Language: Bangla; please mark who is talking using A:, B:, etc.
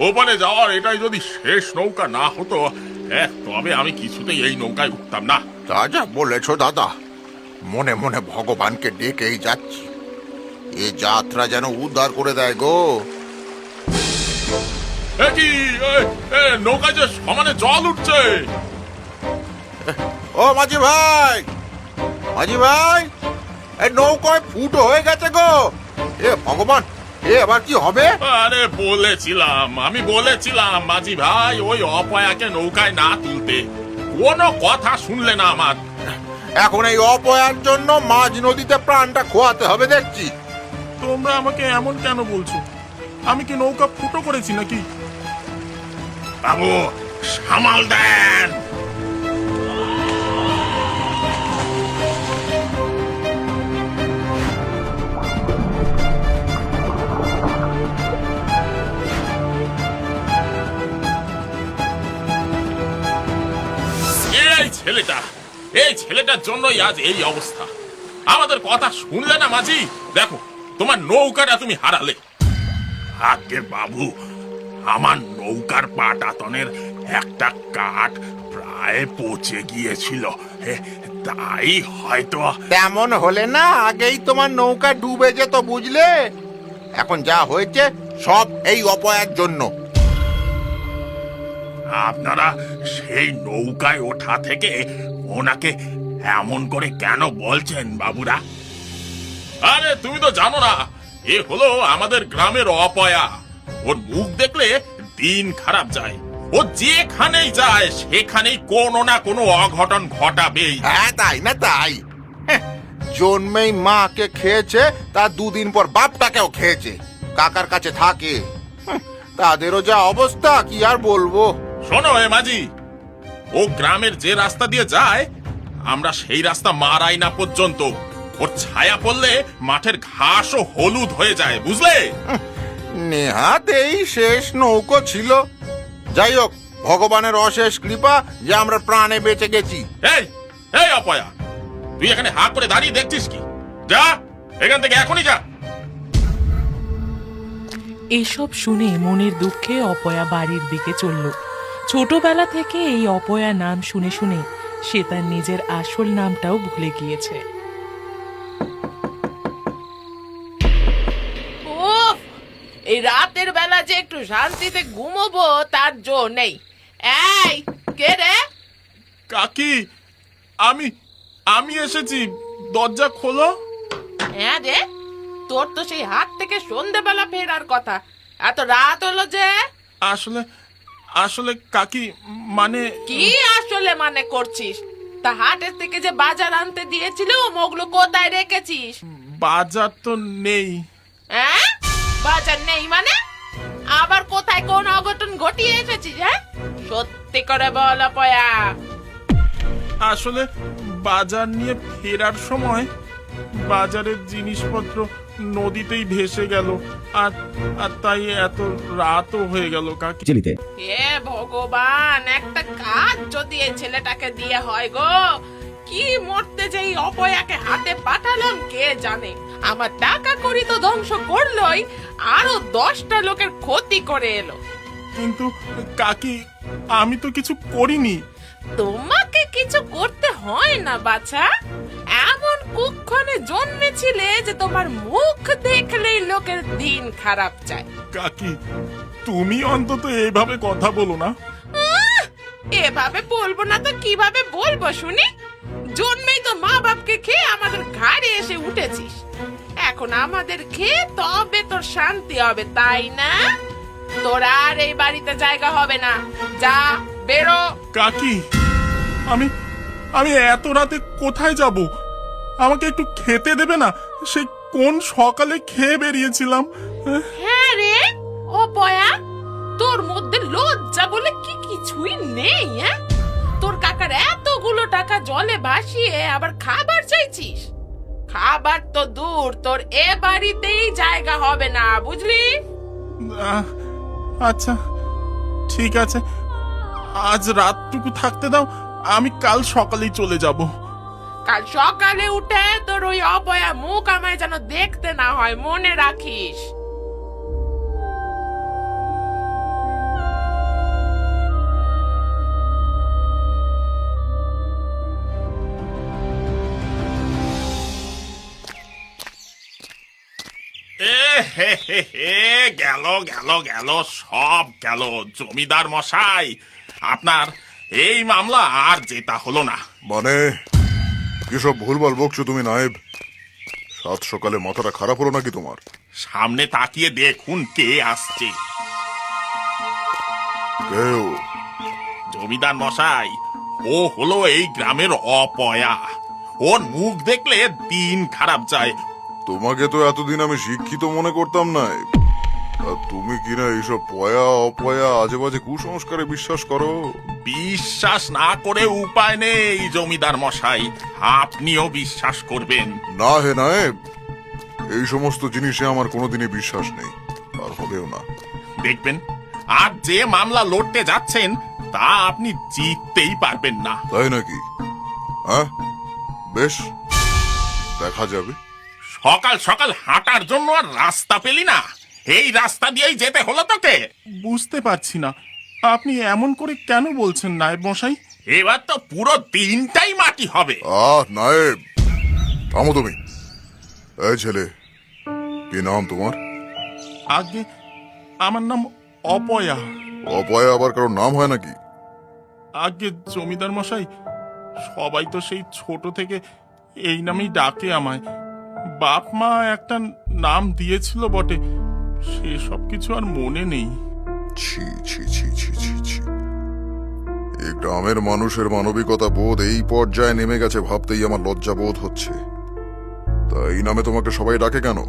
A: ওপারে যাওয়ার এটাই যদি শেষ নৌকা না হতো, তবে আমি কিছুতেই এই নৌকায় উঠতাম না।
B: তা যা বলেছ দাদা, মনে মনে ভগবানকে ডেকেই যাচ্ছি, এ যাত্রা যেন উদ্ধার করে দেয় গো।
A: কি নৌকায় যে সমানে জল উঠছে!
B: ও মাঝি ভাই, মাঝি ভাই, এই নৌকায় ফুটো হয়ে গেছে গো। এ ভগবান, এ আবার কি হবে?
A: আরে আমি বলেছিলাম মাঝি ভাই ওই অপয়াকে নৌকায় না তুলতে, কোনো কথা শুনলে না আমার।
B: এখন এই অপয়ার জন্য মাঝ নদীতে প্রাণটা খোয়াতে হবে দেখছি।
A: তোমরা আমাকে এমন কেন বলছো? আমি কি নৌকা ফুটো করেছি নাকি? বাবু সামাল দেন। এই ছেলেটার জন্যই আজ এই অবস্থা। আমাদের কথা শুনলে না মাঝি, দেখো তোমার নৌকাটা তুমি হারালে। আগে বাবু, আমার নৌকার পাটাতনের একটা কাঠ প্রায় পচে গিয়েছিল, তাই হয়তো।
B: তেমন হলে না আগেই তোমার নৌকা ডুবে যেত, বুঝলে? এখন যা হয়েছে সব এই অপয়ার জন্য।
A: আপনারা সেই নৌকায় ওঠা থেকে ওনাকে এমন করে কেন বলছেন বাবুরা? আরে তুমি তো জানো না, এ হলো আমাদের গ্রামের অপয়া। ওর মুখ দেখলে দিন খারাপ যায়। ও যেখানেই যায় সেখানেই কোনো না কোনো অঘটন ঘটাবেই।
B: হ্যাঁ, তাই না? তাই জন্মেই মাকে খেয়েছে, তার দুদিন পর বাপটাকেও খেয়েছে। কাকার কাছে থাকে, তাদেরও যা অবস্থা কি আর বলবো।
A: শোনো এ মাঝি, ও গ্রামের যে রাস্তা দিয়ে যায় আমরা সেই রাস্তা মারাই না পর্যন্ত ওর ছায়া পড়লে মাঠের ঘাসও হলুদ হয়ে যায়, বুঝলে?
B: নেহাত এই শেষ নৌকো ছিল। যাই হোক, ভগবানের অশেষ কৃপা যে আমরা প্রাণে বেঁচে গেছি।
A: এই এই অপয়া, তুই এখানে হাঁ করে দাঁড়িয়ে দেখছিস কি? যা এখান থেকে, এখনই যা।
C: এসব শুনে মনের দুঃখে অপয়া বাড়ির দিকে চলল। ছোটবেলা থেকে এই অপয়া নাম শুনে শুনে সে তার নিজের আসল নামটাও ভুলে গিয়েছে।
D: উফ, এই রাতের বেলা যে একটু শান্তিতে ঘুমোবো তার জো নেই। এই কে রে?
A: কাকি, আমি এসেছি, দরজা খোলো।
D: হ্যাঁ রে, তোর তো সেই হাট থেকে সন্ধ্যেবেলা ফেরার কথা, এত রাত হলো যে?
A: আসলে আসলে কাকি, মানে
D: কি আসলে মানে করছিস? তা হাটের থেকে যে বাজার আনতে দিয়েছিল ওগুলো কোথায় রেখেছিস?
A: বাজার তো নেই।
D: হ্যাঁ, বাজার নেই মানে? আবার কোথায় কোন অঘটন ঘটিয়ে এসেছিস? হ্যাঁ, সত্যি করে বল অপয়া।
A: আসলে বাজার নিয়ে ফেরার সময় বাজারের জিনিসপত্র নদীতেই ভেসে গেল, আর তাই এত রাতও হয়ে গেল কাকি।
D: হে ভগবান, একটা কাজ যদি এই ছেলেটাকে দিয়ে হয় গো। কি মরতে যে এই অপয়াকে হাতে পাঠালাম কে জানে। আমার টাকা করি তো ধ্বংস করলোই, আরো 10টা লোকের ক্ষতি করে এলো।
A: কিন্তু কাকি, আমি তো কিছু করিনি।
D: তোমাকে কিছু করতে হয় না বাছা। এমন কুক্ষণে জন্মেছিলে যে তোমার মুখ দেখলেই লোকের দিন খারাপ যায়।
A: কাকি, তুমি অন্তত এইভাবে কথা বলো না।
D: এভাবে বলবো না তো কিভাবে বলবো শুনি? জন্মেই তো মা বাপকে খেয়ে আমাদের ঘাড়ে এসে উঠেছিস। এখন আমাদের খেয়ে তবে তোর শান্তি হবে, তাই না? তোর আর এই বাড়িতে জায়গা হবে না, যা বেরো।
A: কাকি, আমি এত রাতে কোথায় যাব? আমাকে একটু খেতে দেবে না? সে কোন সকালে খেয়ে বেরিয়েছিলাম।
D: হ্যাঁ রে অপয়া, তোর মধ্যে লজ্জা বলে কি কিছুই নেই? হ্যাঁ, তোর কাকার এতগুলো টাকা জলে ভাসিয়ে আবার খাবার চাইছিস? খাবার তো দূর, তোর এ বাড়িতেই জায়গা হবে না, বুঝলি?
A: আচ্ছা ঠিক আছে, আজ রাতটুকু থাকতে দাও, আমি কাল সকালেই চলে যাব।
D: কাল সকালে উঠে তোর ওই অপয়া মুখ আমায় যেন দেখতে না হয়, মনে রাখিস।
A: হে হে হে, গেল গেল গেল, সব গেল জমিদার মশাই। আপনার এই মামলা আর জেতা হলো না।
E: মানে কিসব ভুলভাল বকছো তুমি নায়েব? সাত সকালে মাথাটা খারাপ হলো নাকি তোমার?
A: সামনে তাকিয়ে দেখুন কে আসছে।
E: কেউ?
A: জমিদার মশাই, ও হলো এই গ্রামের অপয়া। ওর মুখ দেখলে দিন খারাপ যায়।
E: তোমাকে তো এতদিন আমি শিক্ষিত মনে করতাম না। আর তুমি কিনা এইসব পয়া অপয়া আজে বাজে কুসংস্কারে বিশ্বাস করো?
A: বিশ্বাস না করে উপায় নেই জমিদার মশাই, আপনিও বিশ্বাস করবেন।
E: না হে নায়েব, এই সমস্ত জিনিসে আমার কোনোদিনই বিশ্বাস নেই, আর হবেও না।
A: দেখবেন আর যে মামলা লড়তে যাচ্ছেন তা আপনি জিততেই পারবেন না।
E: তাই নাকি? হ্যাঁ, বেশ, দেখা যাবে।
A: সকাল সকাল হাঁটার জন্য আর রাস্তা পেলি না? এই রাস্তা দিয়েই যেতে হলো তোকে।
F: বুঝতে পারছি না আপনি এমন করে কেন বলছেন নায়েব মশাই।
A: এবার তো পুরো দিনটাই মাটি হবে।
E: নায়েব, থামো তুমি। এই ছেলে, কি নাম তোমার?
F: আগে আমার নাম অপয়া।
E: অপয়া আবার কারোর নাম হয় নাকি?
F: আগে জমিদার মশাই, সবাই তো সেই ছোট থেকে এই নামেই ডাকে আমায়। বাপ মা একটা নাম দিয়েছিল বটে, সেসব কিছু আর মনে নেই।
E: ছি ছি ছি ছি ছি ছি, এই গ্রামের মানুষের মানবিকতা বোধ এই পর্যায়ে নেমে গেছে ভাবতেই আমার লজ্জা বোধ হচ্ছে। তা এই নামে তোমাকে সবাই ডাকে কেন?